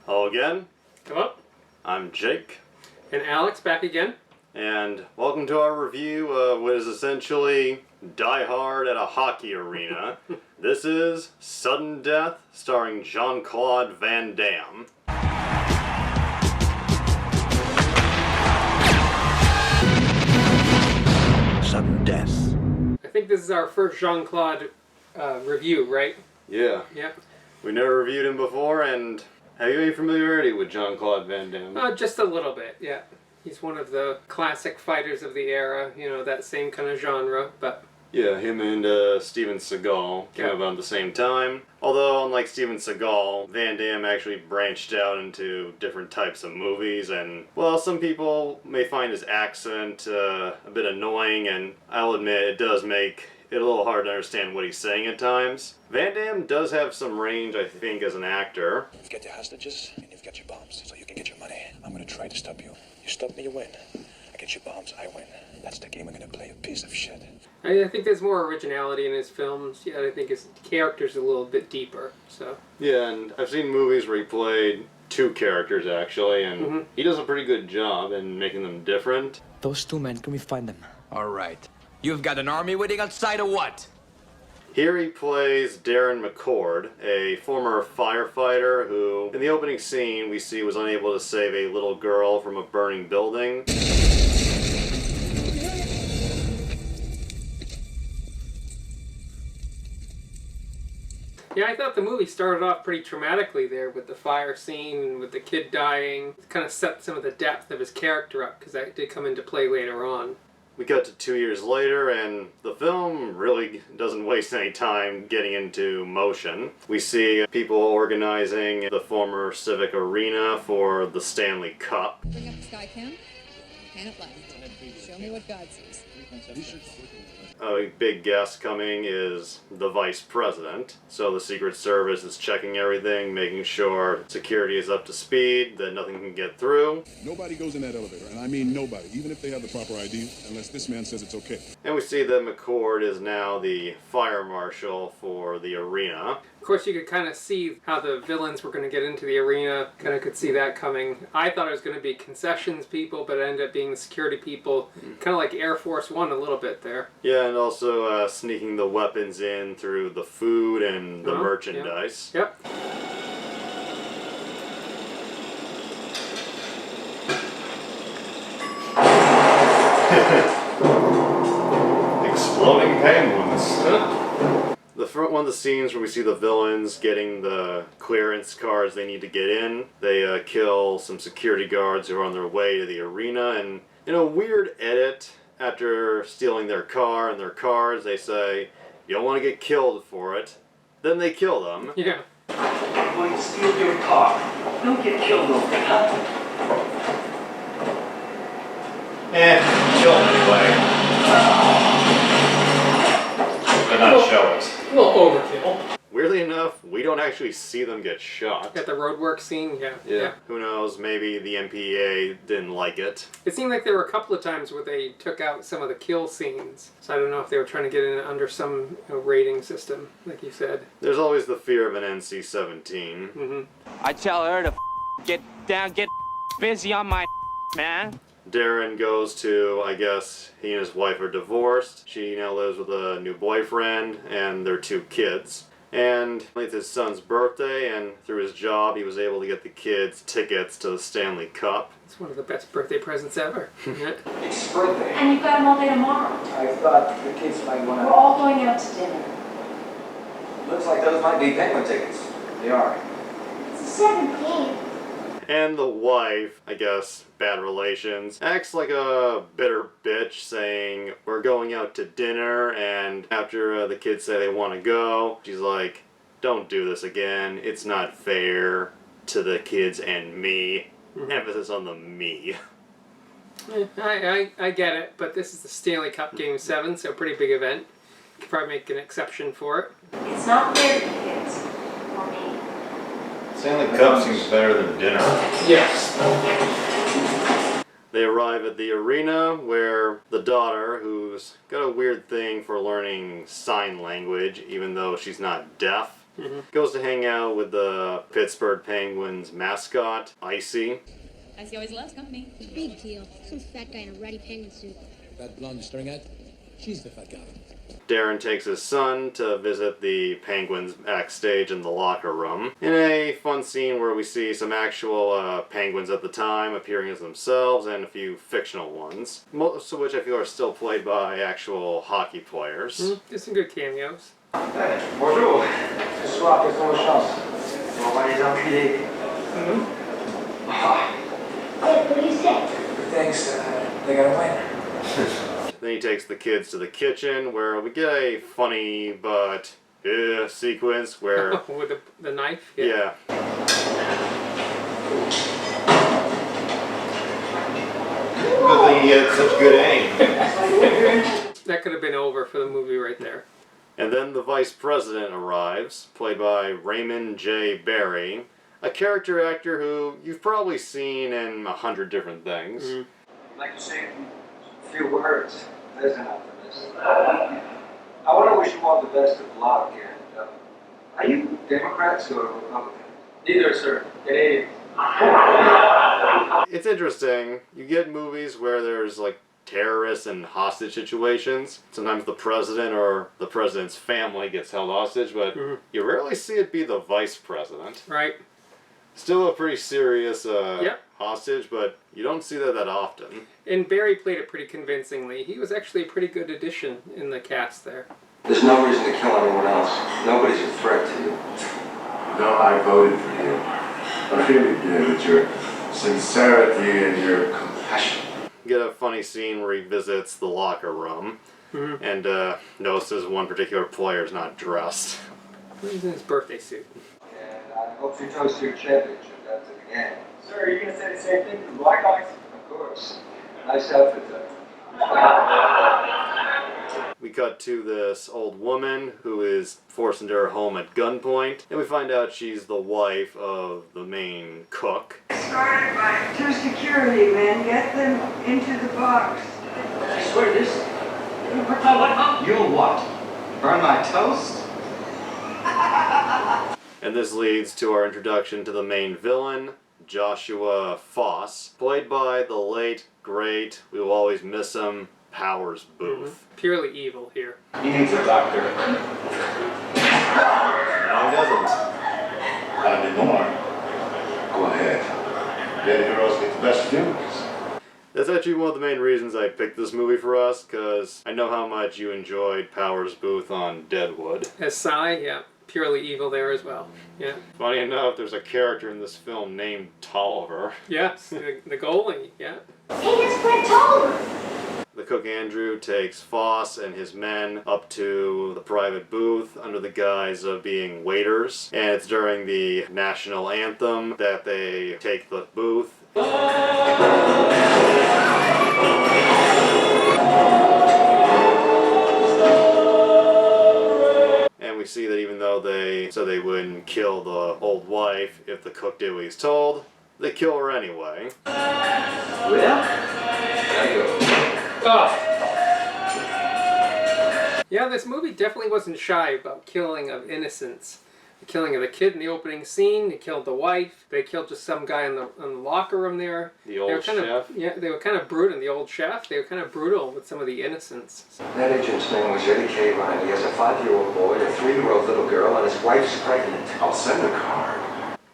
Hello again. Hello. I'm Jake. And Alex back again. And welcome to our review of what is essentially Die Hard at a hockey arena. This is Sudden Death, starring Jean-Claude Van Damme. Sudden Death. I think this is our first Jean-Claude review, right? Yeah. Yep. We never reviewed him before, and have you any familiarity with Jean-Claude Van Damme? Just a little bit, yeah. He's one of the classic fighters of the era, you know, that same kind of genre, but... Yeah, him and Steven Seagal came about at the same time. Although, unlike Steven Seagal, Van Damme actually branched out into different types of movies, and, well, some people may find his accent a bit annoying, and I'll admit it does make it a little hard to understand what he's saying at times. Van Damme does have some range, I think, as an actor. You've got your hostages, and you've got your bombs, so you can get your money. I'm gonna try to stop you. You stop me, you win. I get your bombs, I win. That's the game I'm gonna play, you piece of shit. I think there's more originality in his films. Yeah, I think his character's a little bit deeper, so... Yeah, and I've seen movies where he played two characters, actually, and he does a pretty good job in making them different. Those two men, can we find them? All right. You've got an army waiting outside or what? Here he plays Darren McCord, a former firefighter who, in the opening scene, we see was unable to save a little girl from a burning building. Yeah, I thought the movie started off pretty traumatically there with the fire scene and with the kid dying. It kind of set some of the depth of his character up, because that did come into play later on. We cut to 2 years later, and the film really doesn't waste any time getting into motion. We see people organizing the former Civic Arena for the Stanley Cup. Bring up the sky cam. Pan it left. Show me what God sees. A big guest coming is the Vice President. So the Secret Service is checking everything, making sure security is up to speed, that nothing can get through. Nobody goes in that elevator, and I mean nobody, even if they have the proper ID, unless this man says it's okay. And we see that McCord is now the fire marshal for the arena. Of course, you could kind of see how the villains were going to get into the arena. Kind of could see that coming. I thought it was going to be concessions people, but it ended up being the security people. Kind of like Air Force One a little bit there. Yeah, and also sneaking the weapons in through the food and the merchandise. Yep. Exploding penguins. One of the scenes where we see the villains getting the clearance cards they need to get in. They kill some security guards who are on their way to the arena, and in a weird edit, after stealing their car and their cards, they say, "You don't want to get killed for it." Then they kill them. Yeah. I'm going to steal your car. Don't get killed over it, huh? Kill anyway. But not show it. A little overkill. Weirdly enough, we don't actually see them get shot. Got the roadwork scene, yeah. Who knows, maybe the MPA didn't like it. It seemed like there were a couple of times where they took out some of the kill scenes. So I don't know if they were trying to get in under some rating system, like you said. There's always the fear of an NC-17. I tell her to get down, get busy on my man. Darren goes to, I guess, he and his wife are divorced. She now lives with a new boyfriend and their two kids. And it's his son's birthday, and through his job, he was able to get the kids tickets to the Stanley Cup. It's one of the best birthday presents ever. It's his birthday. And you've got them all day tomorrow. I thought the kids might want We're to... all going out to dinner. Looks like those might be penguin tickets. They are. It's the 17th. And the wife, I guess, bad relations, acts like a bitter bitch saying, "We're going out to dinner," and after the kids say they want to go, she's like, "Don't do this again. It's not fair to the kids and me." Emphasis on the me. I get it, but this is the Stanley Cup Game 7, so a pretty big event. You could probably make an exception for it. It's not fair to the kids. Or me. Stanley Cup seems better than dinner. Yes. They arrive at the arena where the daughter, who's got a weird thing for learning sign language, even though she's not deaf, Goes to hang out with the Pittsburgh Penguins mascot, Icy. Icy always loves company. Big deal. Some fat guy in a ratty penguin suit. That blonde you're staring at? She's the fat guy. Darren takes his son to visit the Penguins backstage in the locker room. In a fun scene where we see some actual Penguins at the time appearing as themselves and a few fictional ones. Most of which I feel are still played by actual hockey players. There's some good cameos. Bonjour. Ce soir, quelles sont vos chances? On va les enculer. What do you say? Thanks, they gotta win. Then he takes the kids to the kitchen where we get a funny but sequence where... With the knife? Yeah. Good thing he had such good aim. That could have been over for the movie right there. And then the vice president arrives, played by Raymond J. Barry, a character actor who you've probably seen in 100 different things. I'd like to say a few words. There's enough of this. I want to wish you all the best of luck. And are you Democrats or Republicans? Neither, sir. Canadians. It's interesting. You get movies where there's like terrorists and hostage situations. Sometimes the president or the president's family gets held hostage, but you rarely see it be the vice president. Right. Still a pretty serious hostage, but you don't see that often. And Barry played it pretty convincingly. He was actually a pretty good addition in the cast there. There's no reason to kill anyone else. Nobody's a threat to you. No, I voted for you. I really did with your sincerity and your compassion. Get a funny scene where he visits the locker room and notices one particular player's not dressed. He's in his birthday suit. And I hope you toast your championship after the game. Sir, are you going to say the same thing to the Blackhawks? Of course. Nice outfit, though. We cut to this old woman who is forced into her home at gunpoint, and we find out she's the wife of the main cook. Started by 2 security men. Get them into the box. I swear this. You'll what? Burn my toast? And this leads to our introduction to the main villain, Joshua Foss, played by the late, great, we will always miss him, Powers Boothe. Purely evil here. He needs a doctor. No, he doesn't. Not anymore. Go ahead. Dead heroes get the best funerals. That's actually one of the main reasons I picked this movie for us, because I know how much you enjoyed Powers Boothe on Deadwood. As Cy, yeah. Purely evil there as well. Yeah. Funny enough, there's a character in this film named Tolliver. Yes, the goalie, yeah. Hey, that's Brett Tolliver. The cook Andrew takes Foss and his men up to the private booth under the guise of being waiters. And it's during the national anthem that they take the booth. And we see that even though they said they wouldn't kill the old wife if the cook did what he's told, they kill her anyway. Yeah, this movie definitely wasn't shy about killing of innocents. The killing of the kid in the opening scene, they killed the wife, they killed just some guy in the locker room there. The old chef? They were kind of brutal, the old chef, they were kind of brutal with some of the innocents. That agent's name was Eddie K. Ryan. He has a 5-year-old boy, a 3-year-old little girl, and his wife's pregnant. I'll send a card.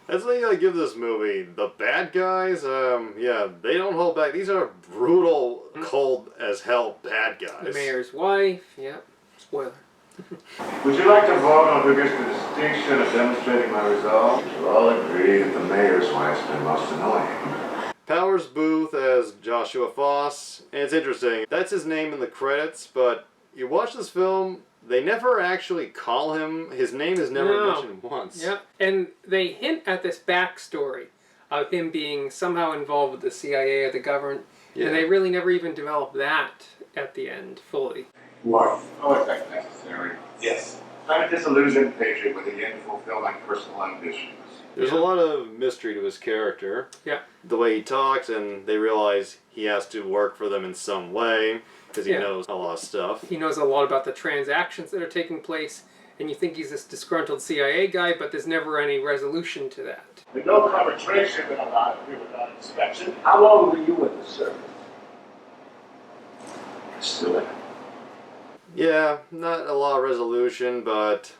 That's the thing I give this movie. The bad guys, they don't hold back. These are brutal, cold as hell bad guys. The mayor's wife, yeah. Spoiler. Would you like to vote on who gets the distinction of demonstrating my resolve? You all agree that the mayor's wife's been most annoying. Powers Boothe as Joshua Foss. And it's interesting. That's his name in the credits, but you watch this film, they never actually call him. His name is never mentioned once. Yeah, and they hint at this backstory of him being somehow involved with the CIA or the government, and they really never even develop that at the end fully. What? Oh, is that necessary? Yes. I'm a disillusioned patriot with a yen to fulfill my personal ambitions. There's a lot of mystery to his character. Yeah. The way he talks, and they realize he has to work for them in some way, because he knows a lot of stuff. He knows a lot about the transactions that are taking place, and you think he's this disgruntled CIA guy, but there's never any resolution to that. With no confrontation been allowed here without inspection. How long were you in the service? Still in it. Yeah, not a lot of resolution, but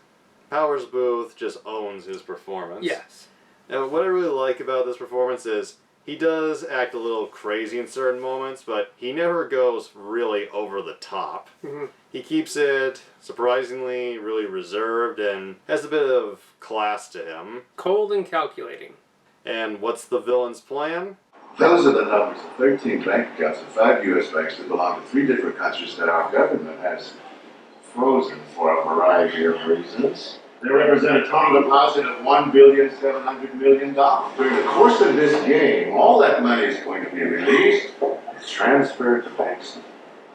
Powers Boothe just owns his performance. Yes. Now, what I really like about this performance is he does act a little crazy in certain moments, but he never goes really over the top. Mm-hmm. He keeps it surprisingly really reserved and has a bit of class to him. Cold and calculating. And what's the villain's plan? Those are the numbers of 13 bank accounts of 5 U.S. banks that belong to 3 different countries that our government has frozen for a variety of reasons. They represent a total deposit of $1,700,000,000. During the course of this game, all that money is going to be released and transferred to banks of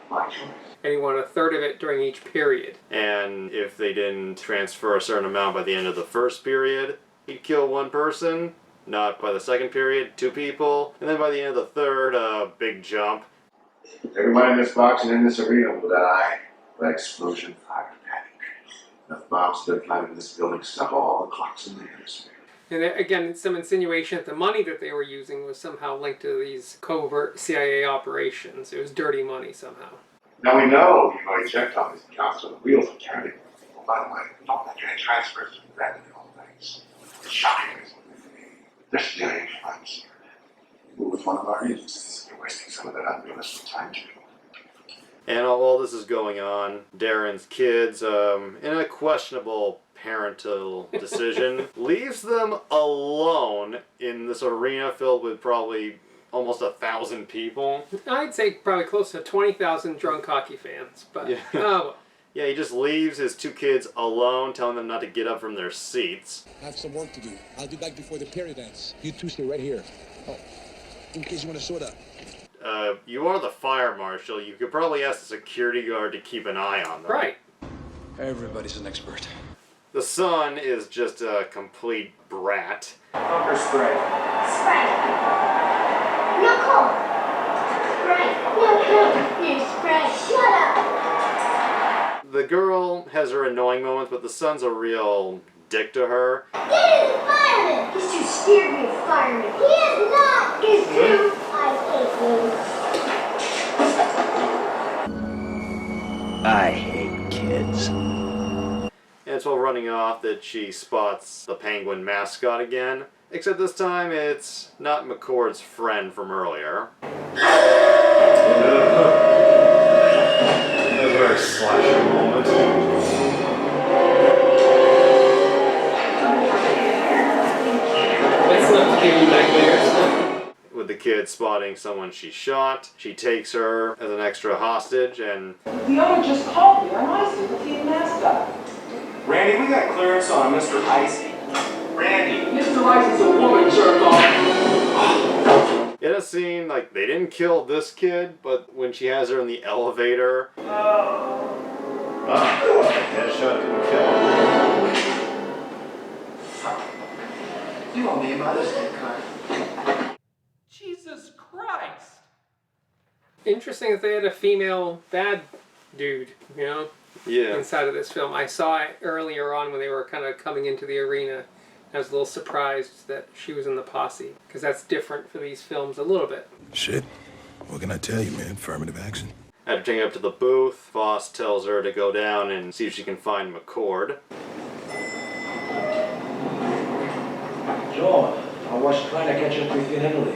my choice. And he won a third of it during each period. And if they didn't transfer a certain amount by the end of the first period, he'd kill one person. Not by the second period, 2 people. And then by the end of the third, a big jump. Everyone in this box and in this arena will die by explosion, fire, and panic. Enough bombs that planted in this building to stop all the clocks in the hemisphere. And again, some insinuation that the money that they were using was somehow linked to these covert CIA operations. It was dirty money somehow. Now we know you've already checked on these accounts, so the wheels are turning. Oh, by the way, don't let your transfers from that to all banks. It's shocking, isn't it? They're stealing funds. Move with one of our agencies. You're wasting some of that unrealistic time, too. And while this is going on, Darren's kids, in a questionable parental decision, leaves them alone in this arena filled with probably almost 1,000 people. I'd say probably close to 20,000 drunk hockey fans, but yeah. Oh well. Yeah, he just leaves his 2 kids alone, telling them not to get up from their seats. I have some work to do. I'll be back before the period ends. You two stay right here. Oh, in case you want to soda. You are the fire marshal. You could probably ask the security guard to keep an eye on them. Right. Everybody's an expert. The son is just a complete brat. Pepper spray. Spray. No cold. Spray. No cold. You spray. Shut up. The girl has her annoying moments, but the son's a real dick to her. Get in the fireman. He's too scared to be a fireman. He is not. He's too. I hate you. I hate kids. And it's while running off that she spots the penguin mascot again. Except this time it's not McCord's friend from earlier. A very slashing moment. It's not to do back there. With the kid spotting someone she shot, she takes her as an extra hostage and... The owner just called me. I'm Icy, the team mascot. Randy, we got clearance on Mr. Icy. Randy. Mr. Icy's a woman, jerk off. In a scene, like, they didn't kill this kid, but when she has her in the elevator... headshot didn't kill him. You owe me a Mother's Day card. Jesus Christ. Interesting that they had a female bad dude, you know? Yeah. Inside of this film. I saw it earlier on when they were kind of coming into the arena. I was a little surprised that she was in the posse, because that's different for these films a little bit. Shit. What can I tell you, man? Affirmative action. After taking her up to the booth, Voss tells her to go down and see if she can find McCord. John, I was trying to catch up with you in Italy.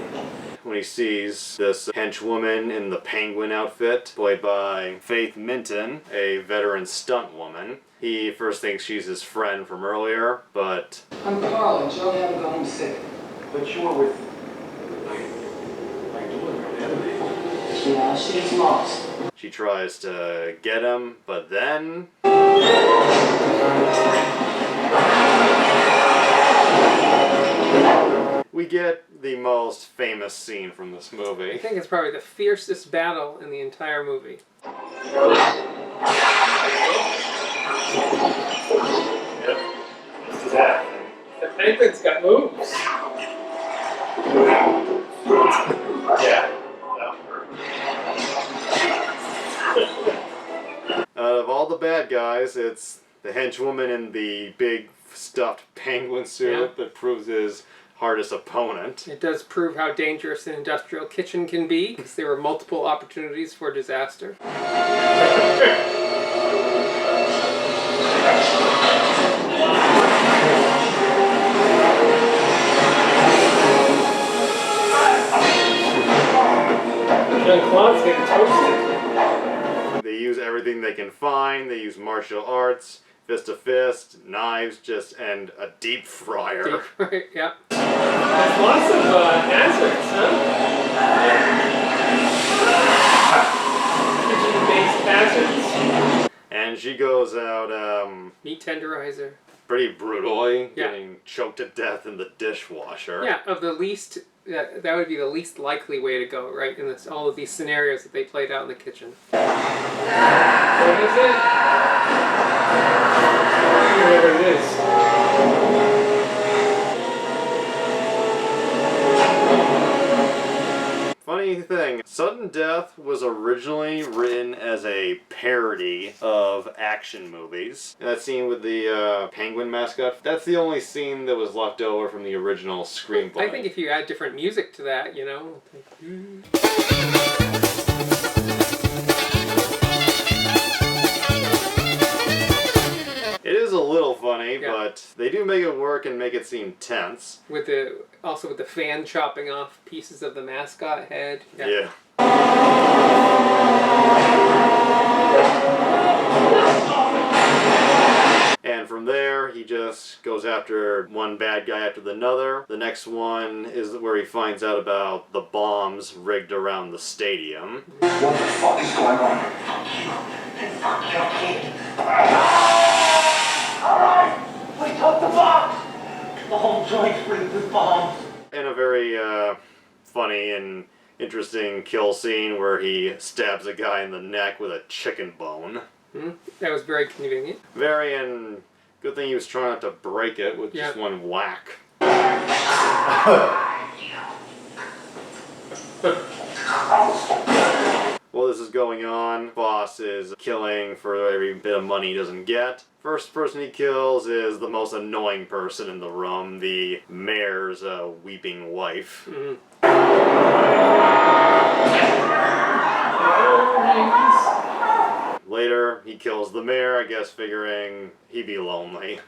When he sees this henchwoman in the penguin outfit, played by Faith Minton, a veteran stunt woman, he first thinks she's his friend from earlier, but... I'm Carl, and Joe had to go home sick. But you were with my daughter in Italy. Yeah, she's lost. She tries to get him, but then... we get the most famous scene from this movie. I think it's probably the fiercest battle in the entire movie. Yeah. The penguin's got moves. Yeah. Out of all the bad guys, it's the henchwoman in the big stuffed penguin suit that proves his hardest opponent. It does prove how dangerous an industrial kitchen can be, because there were multiple opportunities for disaster. Jean-Claude's getting toasted. They use everything they can find. They use martial arts, fist to fist, knives, and a deep fryer. Deep fryer, yeah. There's lots of hazards, huh? Kitchen-based hazards. And she goes out, Meat tenderizer. pretty brutally, getting choked to death in the dishwasher. Yeah, of the least, that would be the least likely way to go, right? In this, all of these scenarios that they played out in the kitchen. What is it? Whatever it is. Funny thing, sudden death was originally written as a parody of action movies. That scene with the penguin mascot, that's the only scene that was left over from the original screenplay. I think if you add different music to that, you know. It is a little funny, but they do make it work and make it seem tense. With the also with the fan chopping off pieces of the mascot head. Yeah. And from there, he just goes after one bad guy after another. The next one is where he finds out about the bombs rigged around the stadium. What the fuck is going on? Fuck you. And fuck your kid. Alright, we took the bombs. The whole joint's rigged with bombs. And a very funny and interesting kill scene where he stabs a guy in the neck with a chicken bone. That was very convenient. Very, and good thing he was trying not to break it with just one whack. While this is going on, Boss is killing for every bit of money he doesn't get. First person he kills is the most annoying person in the room, the mayor's weeping wife. Later, he kills the mayor, I guess figuring he'd be lonely.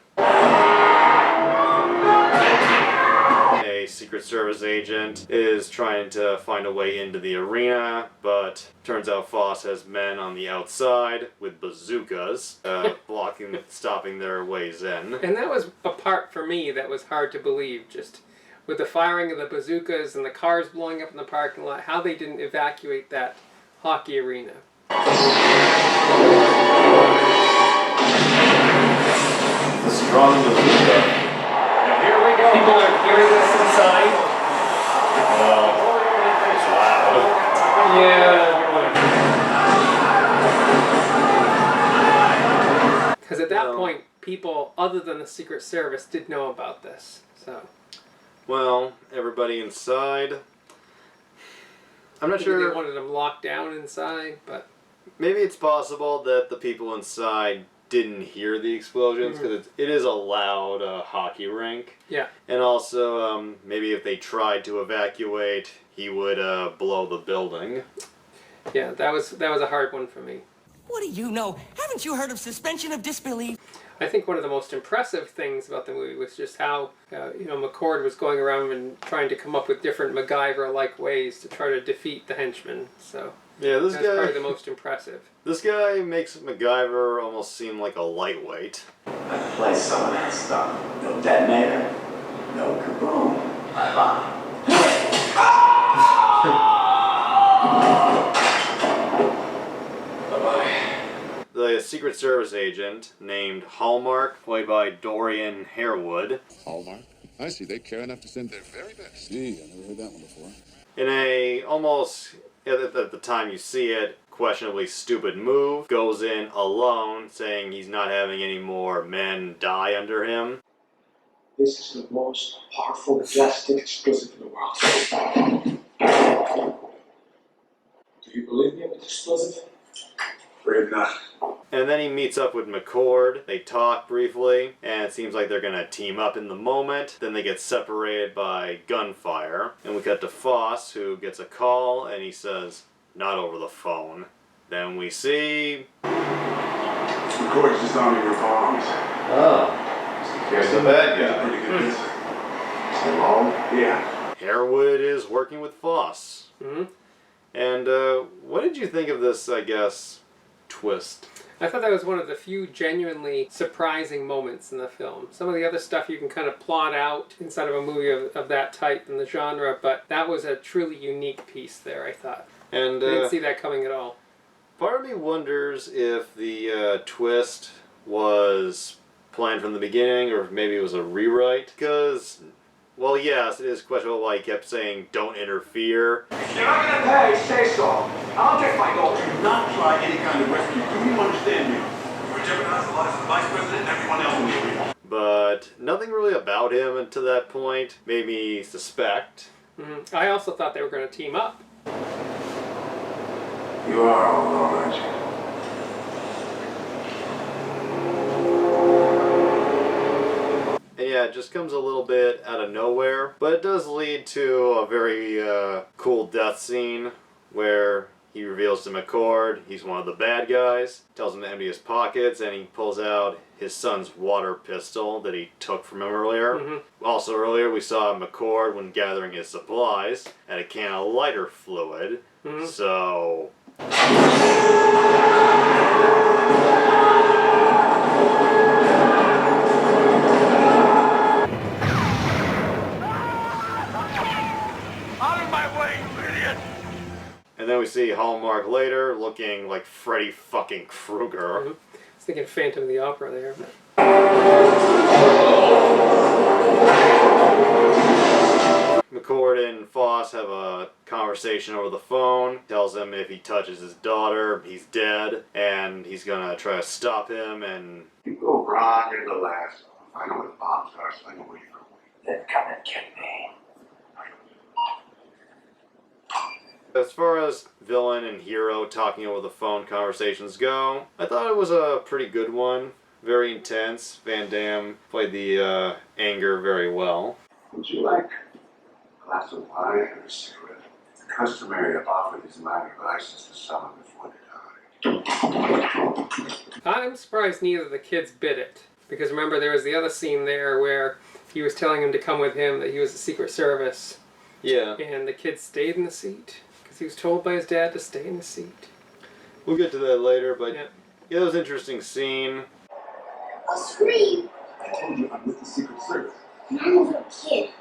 A Secret Service agent is trying to find a way into the arena, but turns out Foss has men on the outside with bazookas, stopping their ways in. And that was a part for me that was hard to believe, just with the firing of the bazookas and the cars blowing up in the parking lot, how they didn't evacuate that hockey arena. Strong bazooka. Here we go. People are hearing this inside. Well, it's loud. Yeah. Because at that point, people other than the Secret Service did know about this. So. Well, everybody inside. I'm not sure. They wanted them locked down inside, but maybe it's possible that the people inside didn't hear the explosions because it is a loud hockey rink. Yeah. And also, maybe if they tried to evacuate, he would blow the building. Yeah, that was a hard one for me. What do you know? Haven't you heard of suspension of disbelief? I think one of the most impressive things about the movie was just how McCord was going around and trying to come up with different MacGyver-like ways to try to defeat the henchmen. So yeah, this that's guy probably the most impressive. This guy makes MacGyver almost seem like a lightweight. Let's play some of that stuff. No detonator, no kaboom. Bye-bye. The Secret Service agent named Hallmark, played by Dorian Harewood. Hallmark? I see. They care enough to send their very best. Gee, I never heard that one before. In a almost, at the time you see it, questionably stupid move, goes in alone, saying he's not having any more men die under him. This is the most powerful plastic explosive in the world. Do you believe me with explosive? Afraid not. And then he meets up with McCord. They talk briefly, and it seems like they're gonna team up in the moment. Then they get separated by gunfire. And we cut to Foss, who gets a call, and he says, "Not over the phone." Then we see... McCord's disarming your bombs. Oh. He's the bad guy. Pretty good business. Alone? Yeah. Harewood is working with Foss. Mm-hmm. And what did you think of this, I guess, twist? I thought that was one of the few genuinely surprising moments in the film. Some of the other stuff you can kind of plot out inside of a movie of that type in the genre, but that was a truly unique piece there, I thought. And I didn't see that coming at all. Part of me wonders if the twist was planned from the beginning, or if maybe it was a rewrite. Because, well, yes, it is questionable why he kept saying, "Don't interfere." If you're not gonna pay, say so. I'll get my goal. Do not try any kind of rescue. Do you understand me? You would jeopardize the lives of the vice president and everyone else in the arena. But nothing really about him until that point made me suspect. Mm-hmm. I also thought they were going to team up. You are all alone, aren't you? And yeah, it just comes a little bit out of nowhere, but it does lead to a very cool death scene where he reveals to McCord he's one of the bad guys, tells him to empty his pockets, and he pulls out his son's water pistol that he took from him earlier. Mm-hmm. Also earlier we saw McCord, when gathering his supplies, had a can of lighter fluid. Mm-hmm. So... And then we see Hallmark later looking like Freddy fucking Krueger. Mm-hmm. I was thinking Phantom of the Opera there. But... McCord and Foss have a conversation over the phone. Tells him if he touches his daughter, he's dead, and he's gonna try to stop him. And you go right into the last. I know where the bombs are, so I know where you're going. Then come and get me. As far as villain and hero talking over the phone conversations go, I thought it was a pretty good one. Very intense. Van Damme played the anger very well. Would you like a glass of wine or a cigarette? It's customary to offer these minor vices to someone before they die. I'm surprised neither of the kids bit it. Because remember, there was the other scene there where he was telling him to come with him, that he was the Secret Service. Yeah. And the kid stayed in the seat. He was told by his dad to stay in the seat. We'll get to that later, but yeah, it was an interesting scene. I'll scream. I told you I'm with the Secret Service. And I'm a little kid.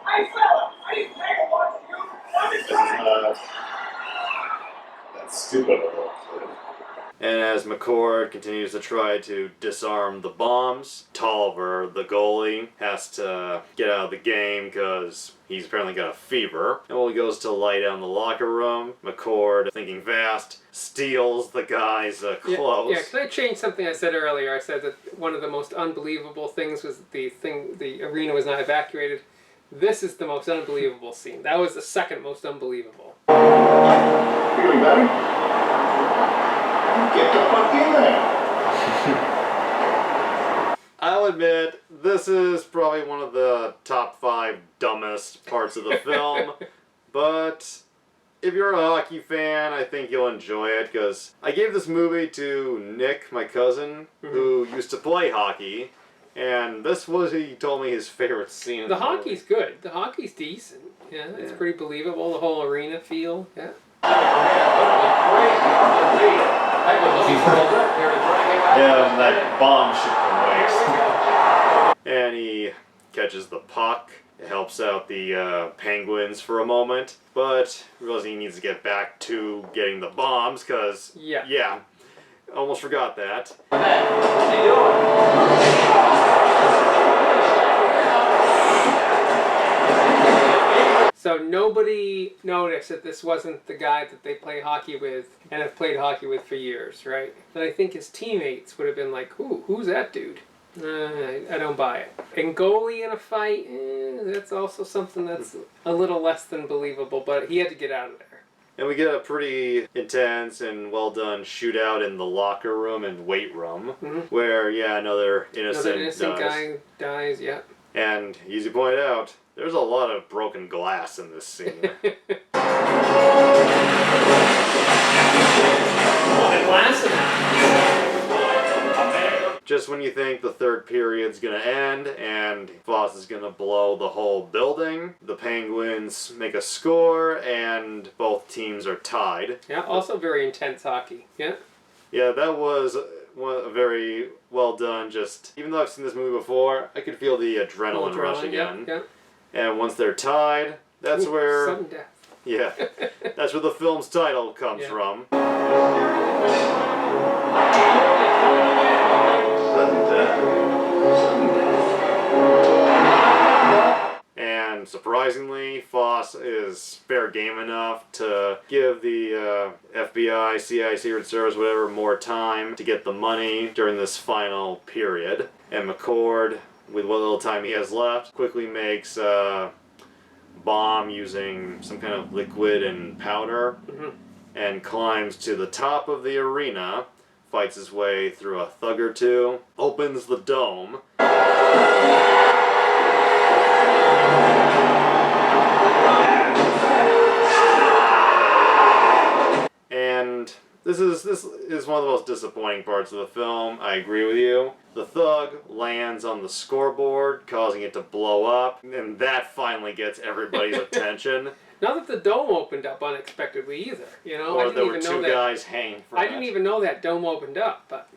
Hey, fella! I didn't pay to watch you! What is that? That's stupid. And as McCord continues to try to disarm the bombs, Tolliver, the goalie, has to get out of the game because he's apparently got a fever. And while he goes to lie down in the locker room, McCord, thinking fast, steals the guy's clothes. Yeah, can I change something I said earlier? I said that one of the most unbelievable things was the arena was not evacuated. This is the most unbelievable scene. That was the second most unbelievable. Feeling better? Get the fuck in there! I'll admit, this is probably one of the top 5 dumbest parts of the film, but if you're a hockey fan, I think you'll enjoy it, because I gave this movie to Nick, my cousin, who used to play hockey, and this was, he told me, his favorite scene in the movie. Hockey's good. The hockey's decent. Yeah, it's pretty believable, the whole arena feel. Yeah. Yeah, that bomb shit from waste. And he catches the puck. It helps out the Penguins for a moment, but realizing he needs to get back to getting the bombs, because, yeah, almost forgot that. What's he doing? So nobody noticed that this wasn't the guy that they play hockey with and have played hockey with for years, right? And I think his teammates would have been like, "Ooh, who's that dude?" I don't buy it. And goalie in a fight, that's also something that's a little less than believable, but he had to get out of there. And we get a pretty intense and well done shootout in the locker room and weight room, where, another innocent guy dies, yeah. And, as you pointed out, there's a lot of broken glass in this scene. Just when you think the third period's gonna end and Voss is gonna blow the whole building, the Penguins make a score and both teams are tied. Yeah, also very intense hockey. Yeah. Yeah, that was very well done. Just even though I've seen this movie before, I could feel the adrenaline rush again. Yeah. And once they're tied, that's where sudden death. Yeah, that's where the film's title comes from. And surprisingly, Voss is fair game enough to give the FBI, CIA, Secret Service, whatever, more time to get the money during this final period. And McCord, with what little time he has left, quickly makes a bomb using some kind of liquid and powder, and climbs to the top of the arena, fights his way through a thug or two, opens the dome. And this is one of the most disappointing parts of the film. I agree with you. The thug lands on the scoreboard, causing it to blow up, and that finally gets everybody's attention. Not that the dome opened up unexpectedly either, you know. Or there were two guys hanging from I didn't even know that dome opened up, but.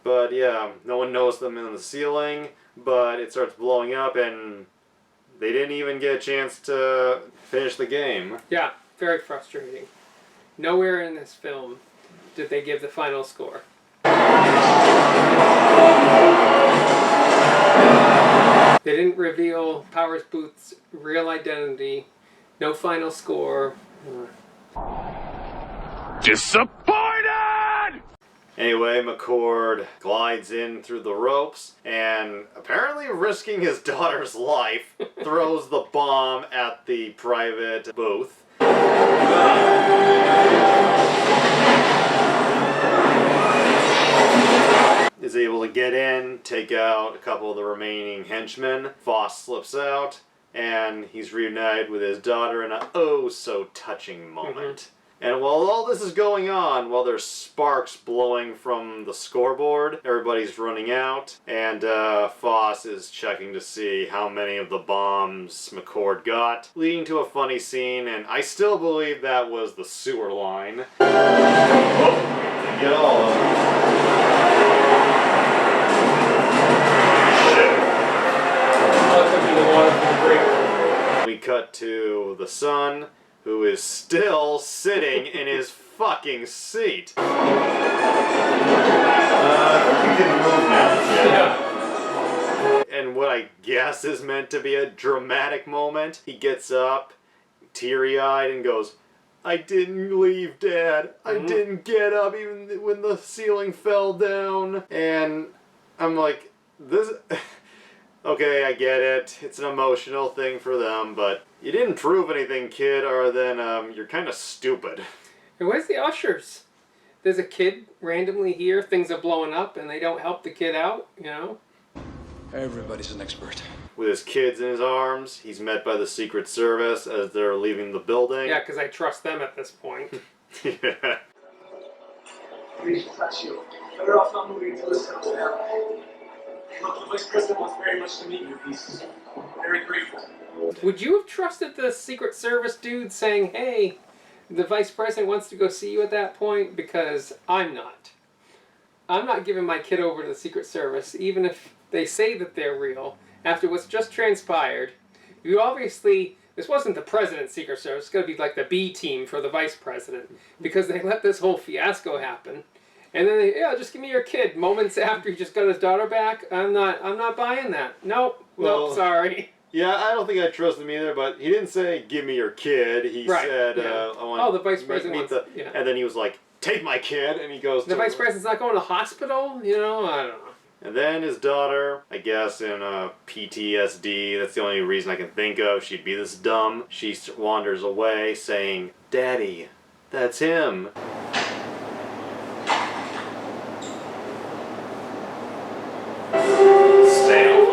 But yeah, no one knows them in the ceiling, but it starts blowing up and they didn't even get a chance to finish the game. Yeah, very frustrating. Nowhere in this film did they give the final score. They didn't reveal Powers Boothe's real identity. No final score. Disappointed! Anyway, McCord glides in through the ropes and, apparently risking his daughter's life, throws the bomb at the private booth. Is able to get in, take out a couple of the remaining henchmen. Voss slips out, and he's reunited with his daughter in a oh-so-touching moment. And while all this is going on, while there's sparks blowing from the scoreboard, everybody's running out, and Voss is checking to see how many of the bombs McCord got, leading to a funny scene, and I still believe that was the sewer line. Oh, get all of them. We cut to the son, who is still sitting in his fucking seat. You can move now, kid. Yeah. And what I guess is meant to be a dramatic moment, he gets up, teary-eyed, and goes, "I didn't leave, Dad. I didn't get up even when the ceiling fell down." And I'm like, this... Okay, I get it. It's an emotional thing for them, but you didn't prove anything, kid, other than you're kind of stupid. And where's the ushers? There's a kid randomly here, things are blowing up, and they don't help the kid out, you know? Everybody's an expert. With his kids in his arms, he's met by the Secret Service as they're leaving the building. Yeah, because I trust them at this point. Yeah. Please, touch you. Better off not moving until this comes down. Look, the Vice President wants very much to meet you. He's very grateful. Would you have trusted the Secret Service dude saying, "Hey, the Vice President wants to go see you" at that point? Because I'm not. I'm not giving my kid over to the Secret Service, even if they say that they're real. After what's just transpired, you obviously... This wasn't the President's Secret Service. It's going to be like the B team for the Vice President. Because they let this whole fiasco happen. And then they, yeah, just give me your kid. Moments after he just got his daughter back, I'm not buying that. Nope, sorry. Yeah, I don't think I trust him either, but he didn't say, "Give me your kid." He said, "I want the Vice President wants, And then he was like, take my kid, and he goes The vice president's not going to hospital? You know, I don't know. And then his daughter, I guess in PTSD, that's the only reason I can think of, she'd be this dumb. She wanders away saying, Daddy, that's him. Stale.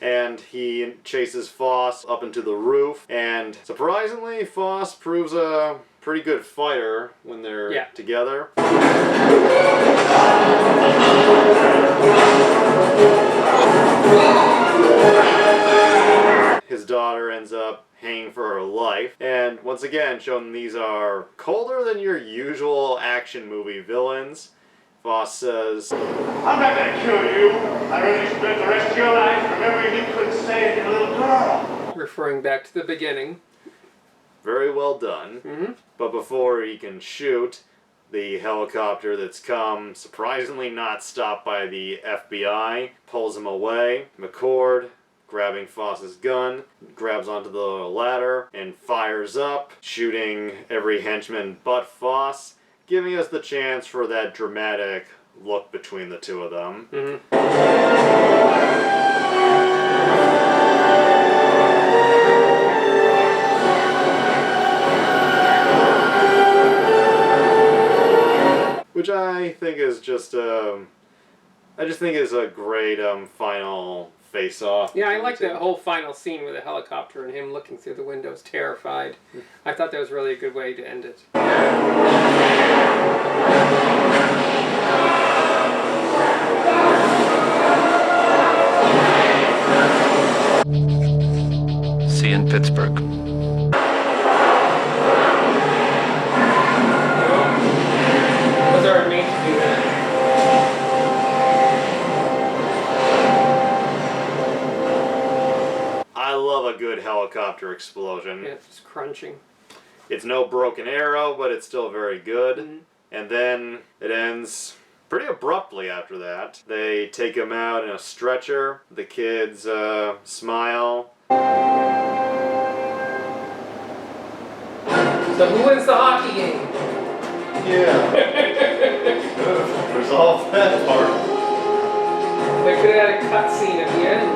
And he chases Foss up into the roof, and surprisingly, Foss proves a pretty good fighter when they're together. His daughter ends up hanging for her life, and once again, showing these are colder than your usual action movie villains. Foss says, I'm not gonna kill you. I'd rather you spend the rest of your life remembering you couldn't save your little girl. Referring back to the beginning. Very well done. Mm-hmm. But before he can shoot, the helicopter that's come, surprisingly not stopped by the FBI, pulls him away. McCord, grabbing Foss's gun, grabs onto the ladder and fires up, shooting every henchman but Foss, giving us the chance for that dramatic look between the two of them. Which I think is just, I just think is a great final face-off. Yeah, I like that whole final scene with the helicopter and him looking through the windows, terrified. I thought that was really a good way to end it. See you in Pittsburgh. Was our mate to do that? I love a good helicopter explosion. Yeah, just crunching. It's no Broken Arrow, but it's still very good. And then it ends pretty abruptly after that. They take him out in a stretcher. The kids smile. So who wins the hockey game? Yeah. Resolve that part. They could have had a cutscene at the end.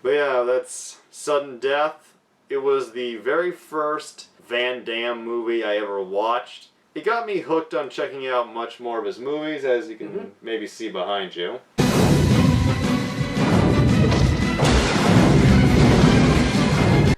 But yeah, that's Sudden Death. It was the very first Van Damme movie I ever watched. He got me hooked on checking out much more of his movies, as you can maybe see behind you.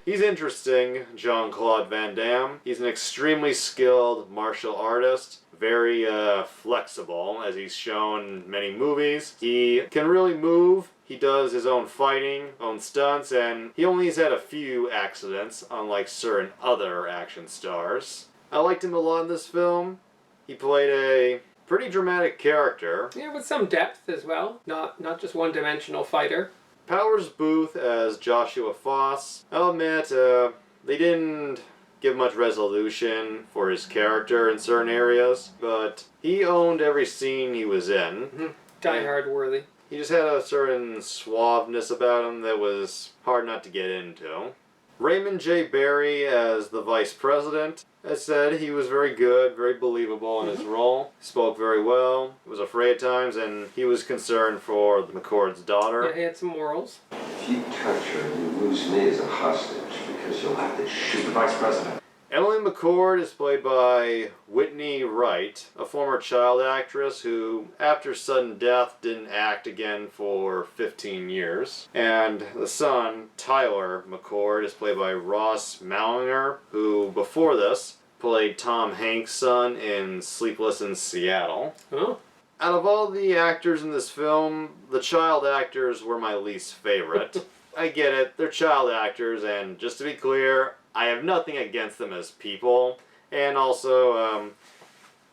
He's interesting, Jean-Claude Van Damme. He's an extremely skilled martial artist, very flexible, as he's shown in many movies. He can really move. He does his own fighting, own stunts, and he only has had a few accidents, unlike certain other action stars. I liked him a lot in this film. He played a pretty dramatic character. Yeah, with some depth as well. Not just one-dimensional fighter. Powers Boothe as Joshua Foss. I'll admit, they didn't give much resolution for his character in certain areas, but he owned every scene he was in. Die Hard worthy. He just had a certain suaveness about him that was hard not to get into. Raymond J. Barry as the Vice President. As said, he was very good, very believable in his role. Spoke very well, was afraid at times, and he was concerned for McCord's daughter. Yeah, he had some morals. If you touch her, you lose me as a hostage because you'll have to shoot the Vice President. Emily McCord is played by Whitney Wright, a former child actress who, after sudden death, didn't act again for 15 years. And the son, Tyler McCord, is played by Ross Malinger, who, before this, played Tom Hanks' son in Sleepless in Seattle. Oh. Out of all the actors in this film, the child actors were my least favorite. I get it, they're child actors, and just to be clear, I have nothing against them as people, and also,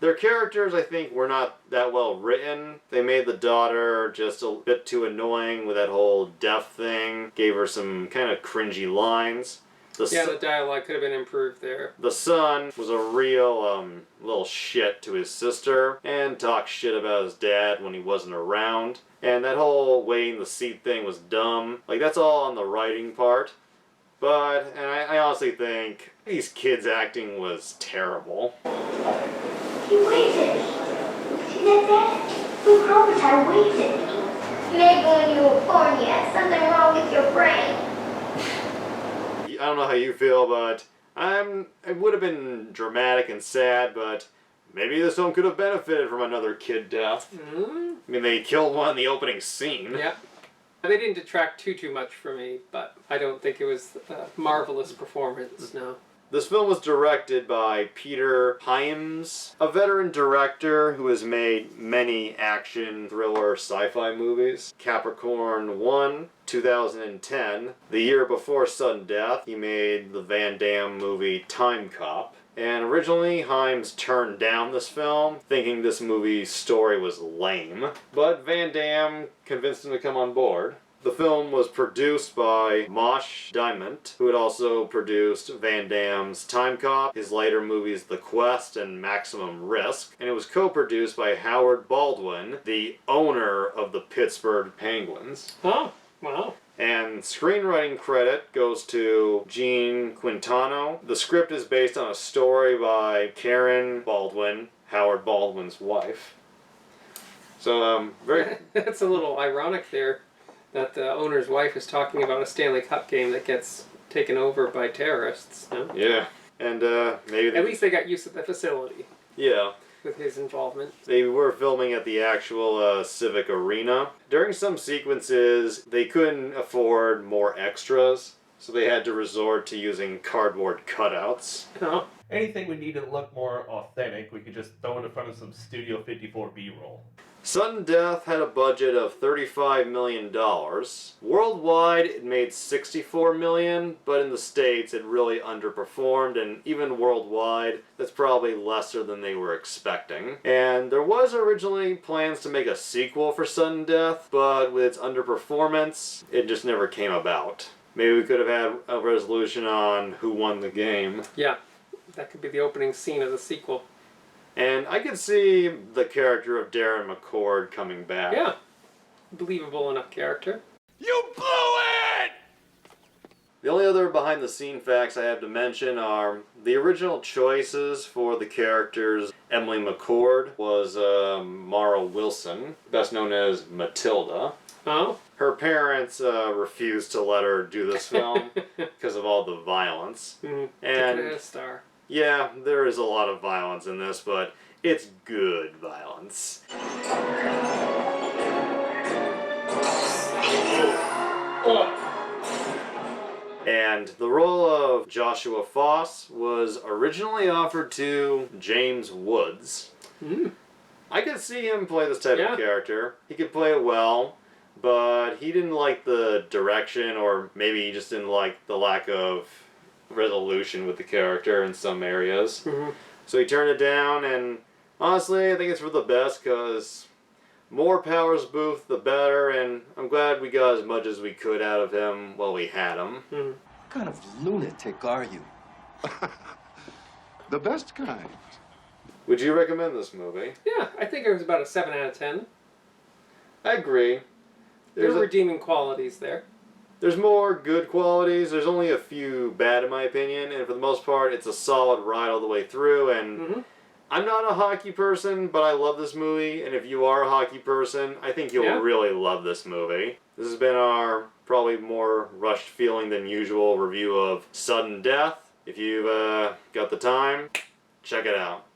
their characters, I think, were not that well written. They made the daughter just a bit too annoying with that whole deaf thing, gave her some kind of cringy lines. The dialogue could have been improved there. The son was a real little shit to his sister and talked shit about his dad when he wasn't around. And that whole waiting the seat thing was dumb. Like, that's all on the writing part. But, and I honestly think these kids' acting was terrible. He waited. See that, Dad? Luke Robitaille waited. Maybe when you were born, you had something wrong with your brain. I don't know how you feel, but it would have been dramatic and sad, but maybe this film could have benefited from another kid death. Mm-hmm. I mean, they killed one in the opening scene. Yep. They didn't detract too much from me, but I don't think it was a marvelous performance, no. This film was directed by Peter Hyams, a veteran director who has made many action, thriller, sci-fi movies. Capricorn 1, 2010. The year before Sudden Death, he made the Van Damme movie Time Cop. And originally, Hyams turned down this film, thinking this movie's story was lame. But Van Damme convinced him to come on board. The film was produced by Mosh Diamond, who had also produced Van Damme's Time Cop, his later movies The Quest and Maximum Risk, and it was co-produced by Howard Baldwin, the owner of the Pittsburgh Penguins. Oh, wow. And screenwriting credit goes to Gene Quintano. The script is based on a story by Karen Baldwin, Howard Baldwin's wife. So, very... That's a little ironic there, that the owner's wife is talking about a Stanley Cup game that gets taken over by terrorists. No? Yeah, and maybe... At least they got use of the facility. Yeah. With his involvement. They were filming at the actual Civic Arena. During some sequences, they couldn't afford more extras, so they had to resort to using cardboard cutouts. Oh. Anything we need to look more authentic, we could just throw it in front of some Studio 54 B-roll. Sudden Death had a budget of $35 million. Worldwide, it made $64 million, but in the States, it really underperformed, and even worldwide, that's probably lesser than they were expecting. And there was originally plans to make a sequel for Sudden Death, but with its underperformance, it just never came about. Maybe we could have had a resolution on who won the game. Yeah, that could be the opening scene of the sequel. And I could see the character of Darren McCord coming back. Yeah. Believable enough character. You blew it! The only other behind-the-scene facts I have to mention are the original choices for the characters. Emily McCord was Mara Wilson, best known as Matilda. Oh? Her parents refused to let her do this film because of all the violence. Mm-hmm. And a star. yeah, there is a lot of violence in this, but it's good violence. And the role of Joshua Foss was originally offered to James Woods. I could see him play this type of character. He could play it well, but he didn't like the direction, or maybe he just didn't like the lack of resolution with the character in some areas. So he turned it down, and honestly, I think it's for the best, because more Powers Boothe, the better, and I'm glad we got as much as we could out of him while we had him. What kind of lunatic are you? The best kind. Would you recommend this movie? Yeah, I think it was about a 7 out of 10. I agree. There's redeeming qualities there. There's more good qualities. There's only a few bad in my opinion, and for the most part, it's a solid ride all the way through. And I'm not a hockey person, but I love this movie. And if you are a hockey person, I think you'll really love this movie. This has been our probably more rushed feeling than usual review of Sudden Death. If you've got the time, check it out.